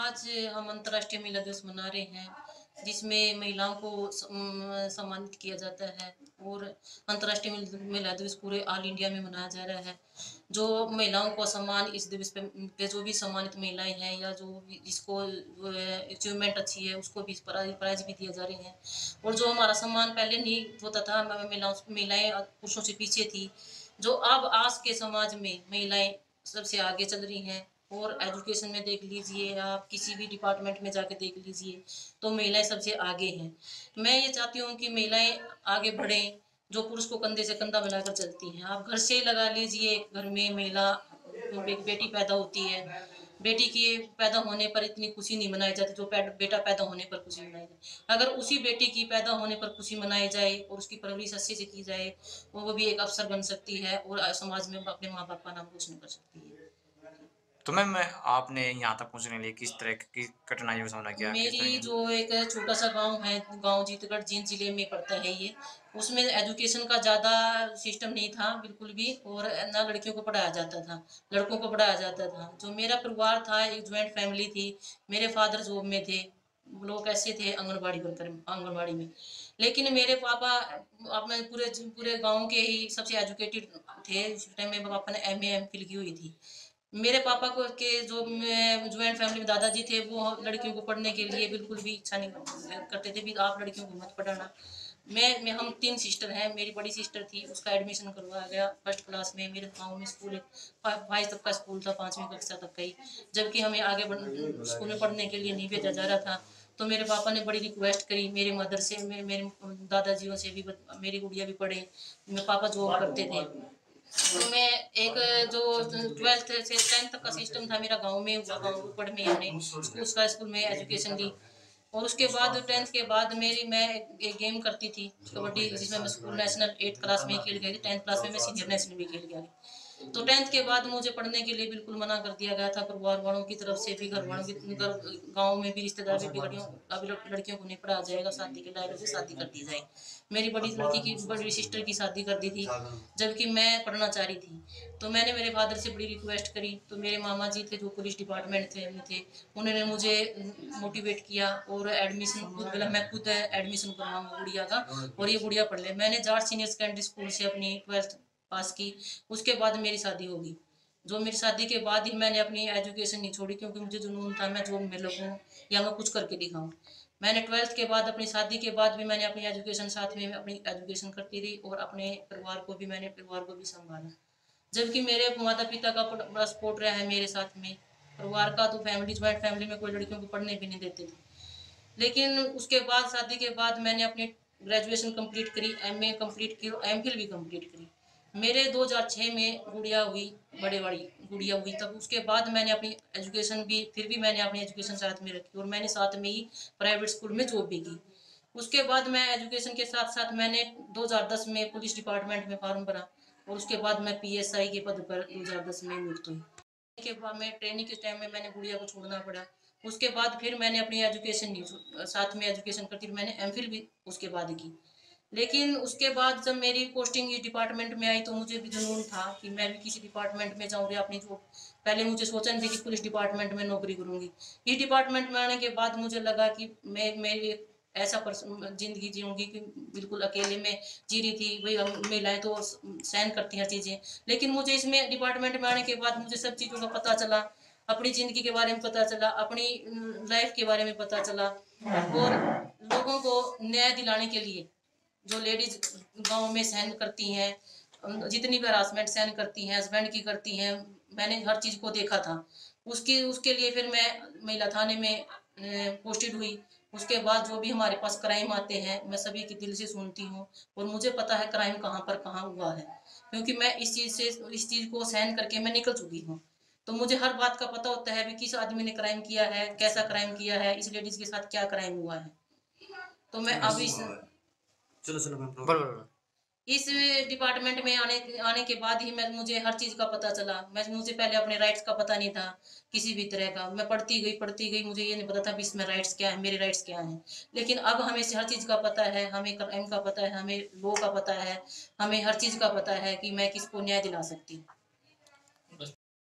आज हम अंतर्राष्ट्रीय महिला दिवस मना रहे हैं, जिसमें महिलाओं को सम्मानित किया जाता है और अंतर्राष्ट्रीय महिला दिवस पूरे ऑल इंडिया में मनाया जा रहा है। जो महिलाओं को सम्मान इस दिवस पे जो भी सम्मानित महिलाएं हैं या जो भी जिसको अचीवमेंट अच्छी है उसको भी प्राइज भी दिए जा रहे हैं। और जो हमारा सम्मान पहले नहीं होता था, महिलाएं पुरुषों से पीछे थी, जो अब आज के समाज में महिलाएं सबसे आगे चल रही हैं। और एजुकेशन में देख लीजिए, आप किसी भी डिपार्टमेंट में जाके देख लीजिए तो महिलाएं सबसे आगे हैं। मैं ये चाहती हूँ कि महिलाएं आगे बढ़ें, जो पुरुष को कंधे से कंधा मिलाकर चलती हैं। आप घर से ही लगा लीजिए, घर में महिला बेटी पैदा होती है, बेटी के पैदा होने पर इतनी खुशी नहीं मनाई जाती जो बेटा पैदा होने पर खुशी मनाई जाए। अगर उसी बेटी की पैदा होने पर खुशी मनाई जाए और उसकी परवरिश अच्छे से की जाए, वो भी एक अफसर बन सकती है और समाज में अपने माँ बाप का नाम रोशन कर सकती है। तो मैम मैं आपने यहाँ तक पहुँचने के लिए किस तरह की कठिनाइयों का सामना किया, किस तरह मेरी की? जो एक छोटा सा गांव है, गांव जीतगढ़ जींद जिले में पड़ता है ये, उसमें एजुकेशन का ज़्यादा सिस्टम नहीं था बिल्कुल भी, और ना लड़कियों को पढ़ाया जाता था, लड़कों को पढ़ाया जाता था। जो मेरा परिवार था, एक ज्वाइंट फैमिली थी। मेरे फादर जॉब में थे, लोग ऐसे थे आंगनबाड़ी वर्कर, आंगनबाड़ी में। लेकिन मेरे पापा अपने पूरे पूरे गांव के ही सबसे एजुकेटेड थे। उस टाइम में पापा ने एमए एमफिल की हुई थी। मेरे पापा को के जो ज्वाइंट फैमिली में दादाजी थे, वो लड़कियों को पढ़ने के लिए बिल्कुल भी इच्छा नहीं करते थे, भी आप लड़कियों को मत पढ़ाना। मैं हम तीन सिस्टर हैं। मेरी बड़ी सिस्टर थी, उसका एडमिशन करवाया गया फर्स्ट क्लास में। मेरे गांव में स्कूल 5 तक का स्कूल था, 5वीं कक्षा तक का ही, जबकि हमें आगे स्कूल में पढ़ने के लिए नहीं भेजा जा रहा था। तो मेरे पापा ने बड़ी रिक्वेस्ट करी मेरी मदर से, मेरे दादाजियों से भी, मेरी गुड़िया भी पढ़े। मेरे पापा जॉब करते थे। तो मैं एक जो 12th से 10th तक का सिस्टम था मेरा गांव में हुआ, गांव ऊपर में हमने स्कूल में एजुकेशन ली। और उसके बाद 10th के बाद मैं एक गेम करती थी कबड्डी, जिसमें मैं स्कूल नेशनल 8th क्लास में खेल गई थी। 10th क्लास में मैं सीनियर नेशनल भी खेल गया। तो 10th के बाद मुझे पढ़ने के लिए बिल्कुल मना कर दिया गया था, परिवार वालों की तरफ से भी, घर वालों की, गाँव में भी रिश्तेदार भी, अभी लड़कियों को नहीं पढ़ाया जाएगा, शादी के लायक से शादी कर दी जाए। मेरी बड़ी सिस्टर की शादी कर दी थी, जबकि मैं पढ़ना चाह रही थी। तो मैंने मेरे फादर से बड़ी रिक्वेस्ट करी, तो मेरे मामा जी थे जो पुलिस डिपार्टमेंट थे, उन्होंने मुझे मोटिवेट किया और एडमिशन खुद बोला मैं खुद एडमिशन करवाऊंगा गुड़िया का, और ये गुड़िया पढ़ ले। मैंने जाट सीनियर सेकेंडरी स्कूल से अपनी 12th पास की। उसके बाद मेरी शादी होगी। जो मेरी शादी के बाद ही मैंने अपनी एजुकेशन नहीं छोड़ी, क्योंकि मुझे जुनून था मैं जॉब में लगूँ या मैं कुछ करके दिखाऊं। मैंने 12th के बाद, अपनी शादी के बाद भी मैंने अपनी एजुकेशन साथ में अपनी एजुकेशन करती रही, और अपने परिवार को भी संभाला। जबकि मेरे माता पिता का बड़ा सपोर्ट रहा है मेरे साथ में। परिवार का तो फैमिली, ज्वाइंट फैमिली में कोई लड़कियों को पढ़ने भी नहीं देते थे। लेकिन उसके बाद, शादी के बाद, मैंने अपनी ग्रेजुएशन कंप्लीट करी, एमए कंप्लीट की, एमफिल भी कंप्लीट करी। मेरे 2006 में गुड़िया हुई, बड़े बड़ी गुड़िया हुई। तब उसके बाद मैंने अपनी एजुकेशन भी, फिर भी मैंने अपनी एजुकेशन साथ में रखी, और मैंने साथ में ही प्राइवेट स्कूल में जॉब भी की। उसके बाद मैं एजुकेशन के साथ साथ मैंने 2010 में पुलिस डिपार्टमेंट में फॉर्म भरा, और उसके बाद मैं पीएसआई के पद पर 2010 में नियुक्त हुई। के बाद मैं ट्रेनिंग के टाइम में मैंने गुड़िया को छोड़ना पड़ा। उसके बाद फिर मैंने अपनी एजुकेशन ली, साथ में एजुकेशन करती, मैंने एमफिल भी उसके बाद की। लेकिन उसके बाद जब मेरी पोस्टिंग इस डिपार्टमेंट में आई, तो मुझे भी जुनून था कि मैं भी किसी डिपार्टमेंट में जाऊँ, या अपनी जो पहले मुझे सोचा नहीं थी कि पुलिस डिपार्टमेंट में नौकरी करूँगी। इस डिपार्टमेंट में आने के बाद मुझे लगा कि मैं मेरी ऐसा जिंदगी जीऊँगी कि बिल्कुल अकेले में जी रही थी। वही हम महिलाएं तो सहन करती हैं चीज़ें, लेकिन मुझे इसमें डिपार्टमेंट में आने के बाद मुझे सब चीज़ों का पता चला, अपनी ज़िंदगी के बारे में पता चला, अपनी लाइफ के बारे में पता चला। और लोगों को न्याय दिलाने के लिए जो लेडीज गांव में सहन करती हैं, जितनी भी हरासमेंट सहन करती हैं, हस्बैंड की करती हैं, मैंने हर चीज़ को देखा था। उसके लिए फिर मैं महिला थाने में पोस्टेड हुई। उसके बाद जो भी हमारे पास क्राइम आते हैं, मैं सभी की दिल से सुनती हूँ, और मुझे पता है क्राइम कहाँ पर कहाँ हुआ है। क्योंकि मैं इस चीज़ को सहन करके मैं निकल चुकी हूँ। तो मुझे हर बात का पता होता है भी किस आदमी ने क्राइम किया है, कैसा क्राइम किया है, इस लेडीज़ के साथ क्या क्राइम हुआ है। तो मैं अब इस चलो चलो मैम बोलो बोलो। इस डिपार्टमेंट में आने के बाद ही मैं मुझे हर चीज़ का पता चला। मुझे पहले अपने राइट्स का पता नहीं था किसी भी तरह का। मैं पढ़ती गई, मुझे ये नहीं पता था भी इसमें राइट्स क्या है, मेरे राइट्स क्या हैं। लेकिन अब हमें से हर चीज़ का पता है, हमें क्राइम का पता है, हमें लॉ का पता है, हमें हर चीज़ का पता है कि मैं किसको न्याय दिला सकती हूँ।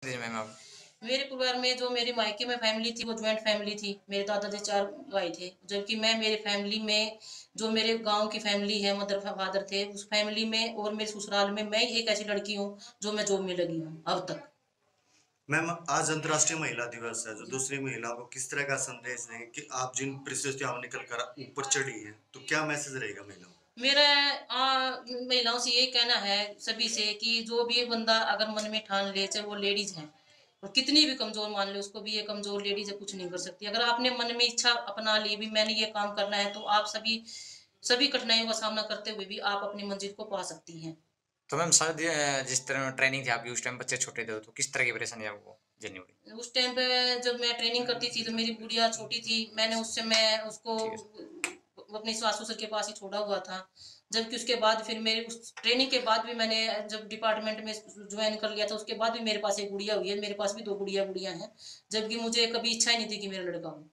जी मैम आप। मेरे परिवार में जो मेरे मायके में फैमिली थी वो ज्वाइंट फैमिली थी। मेरे दादाजी 4 भाई थे, जबकि मैं मेरे फैमिली में जो मेरे गांव की फैमिली है, मदर फादर थे, उस फैमिली में और मेरे ससुराल में मैं ही एक ऐसी लड़की हूँ जो मैं जॉब में लगी हूँ अब तक। मैम, आज अंतर्राष्ट्रीय महिला दिवस है, जो दूसरी महिलाओं को किस तरह का संदेश देंगे कि आप जिन परिस्थितियों में निकल कर ऊपर चढ़ी है, तो क्या मैसेज रहेगा महिलाओं को? मेरा महिलाओं से ये कहना है सभी से कि जो भी बंदा अगर मन में ठान ले, चाहे वो लेडीज है और कितनी भी कमजोर मान ले उसको भी, ये कमजोर लेडीज है कुछ नहीं कर सकती। अगर आपने मन में इच्छा अपना ली भी मैंने ये काम करना है, तो आप सभी कठिनाइयों का सामना करते हुए भी आप अपनी मंजिल को पा सकती हैं। तो मैम शायद जिस तरह ट्रेनिंग थी आपकी उस टाइम बच्चे छोटे थे, तो किस तरह की परेशानी आपको झेलनी पड़ी? उस टाइम पे जब मैं ट्रेनिंग करती थी तो मेरी गुड़िया छोटी थी। मैंने मैं उसको ठीक है। अपने सास ससुर के पास ही छोड़ा हुआ था। जबकि उसके बाद फिर मेरे उस ट्रेनिंग के बाद भी मैंने जब डिपार्टमेंट में ज्वाइन कर लिया था, उसके बाद भी मेरे पास एक गुड़िया हुई है। मेरे पास भी 2 गुड़िया हैं, जबकि मुझे कभी इच्छा ही नहीं थी कि मेरा लड़का हो।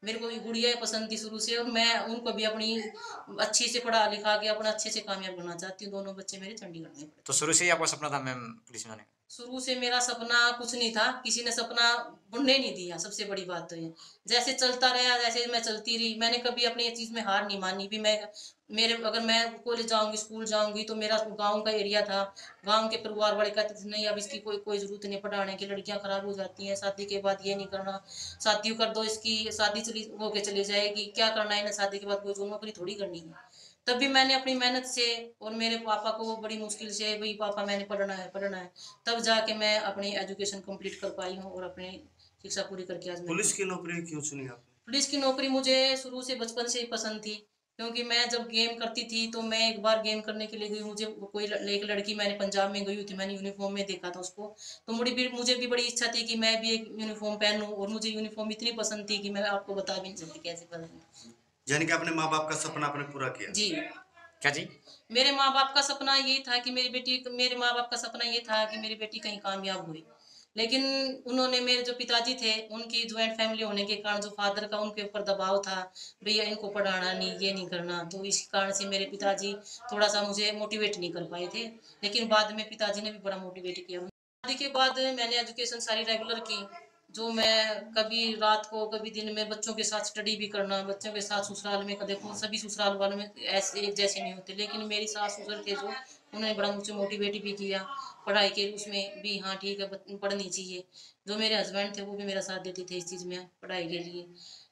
मेरे को गुड़िया पसंद थी शुरू से, और मैं उनको भी अपनी अच्छी से पढ़ा लिखा के अपना अच्छे से कामयाब करना चाहती हूँ। दोनों बच्चे मेरे चंडीगढ़ में पढ़े। तो शुरू से ही आपका सपना था मैम पुलिस में आने का? शुरू से मेरा सपना कुछ नहीं था, किसी ने सपना बुनने नहीं दिया। सबसे बड़ी बात तो ये, जैसे चलता रहा जैसे मैं चलती रही। मैंने कभी अपनी ये चीज़ में हार नहीं मानी भी। अगर मैं कॉलेज जाऊंगी, स्कूल जाऊंगी, तो मेरा गांव का एरिया था। गांव के परिवार वाले कहते थे नहीं अब इसकी कोई जरूरत नहीं पढ़ाने की, लड़कियां खराब हो जाती हैं, शादी के बाद ये नहीं करना, शादी कर दो, इसकी शादी चली जाएगी, क्या करना है ना शादी के बाद, कोई नौकरी थोड़ी करनी है। तब भी मैंने अपनी मेहनत से और मेरे पापा को बड़ी मुश्किल से, भाई पापा मैंने पढ़ना है, तब जाके मैं अपनी एजुकेशन कंप्लीट कर पाई हूँ और अपनी शिक्षा पूरी करके आज मैं पुलिस की नौकरी क्यों चुनी आपने? पुलिस की नौकरी मुझे शुरू से बचपन से ही पसंद थी। क्योंकि मैं जब गेम करती थी तो मैं एक बार गेम करने के लिए गई, मुझे एक लड़की, मैंने पंजाब में गई हुई थी, मैंने यूनिफॉर्म में देखा था उसको। तो मुझे भी बड़ी इच्छा थी कि मैं भी एक यूनिफॉर्म पहनूं, और मुझे यूनिफॉर्म इतनी पसंद थी कि मैं आपको बता भी नहीं सकती कैसे पसंद। यानी कि अपने माँ बाप का सपना आपने पूरा किया। जी, क्या जी? मेरे माँ बाप का सपना ये था कि मेरे माँ बाप का सपना ये था कि मेरी बेटी कहीं कामयाब हुई। लेकिन उन्होंने, मेरे जो पिताजी थे, उनकी ज्वाइंट फैमिली होने के कारण जो फादर का उनके ऊपर दबाव था, भैया इनको पढ़ाना नहीं, ये नहीं करना, तो इस कारण से मेरे पिताजी थोड़ा सा मुझे मोटिवेट नहीं कर पाए थे। लेकिन बाद में पिताजी ने भी बड़ा मोटिवेट किया। शादी के बाद मैंने एजुकेशन सारी रेगुलर की। जो मैं कभी रात को कभी दिन में बच्चों के साथ स्टडी भी करना, बच्चों के साथ ससुराल में, देखो सभी ससुराल वालों में ऐसे एक जैसे नहीं होते, लेकिन मेरी सास ससुर थे जो, उन्होंने बड़ा मुझे मोटिवेट भी किया पढ़ाई के उसमें भी। हाँ ठीक है, पढ़नी चाहिए। जो मेरे हस्बैंड थे वो भी मेरा साथ देते थे इस चीज़ में, पढ़ाई के लिए।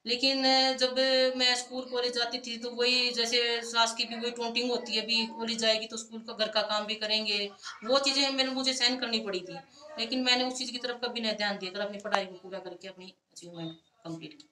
लेकिन जब मैं स्कूल कॉलेज जाती थी तो वही, जैसे सास की भी वही टोंटिंग होती है, भी कॉलेज जाएगी तो स्कूल का घर का काम भी करेंगे, वो चीज़ें मुझे सहन करनी पड़ी थी। लेकिन मैंने उस चीज़ की तरफ कभी नहीं ध्यान दिया कर अपनी पढ़ाई को पूरा करके अपनी अचीवमेंट कंप्लीट की।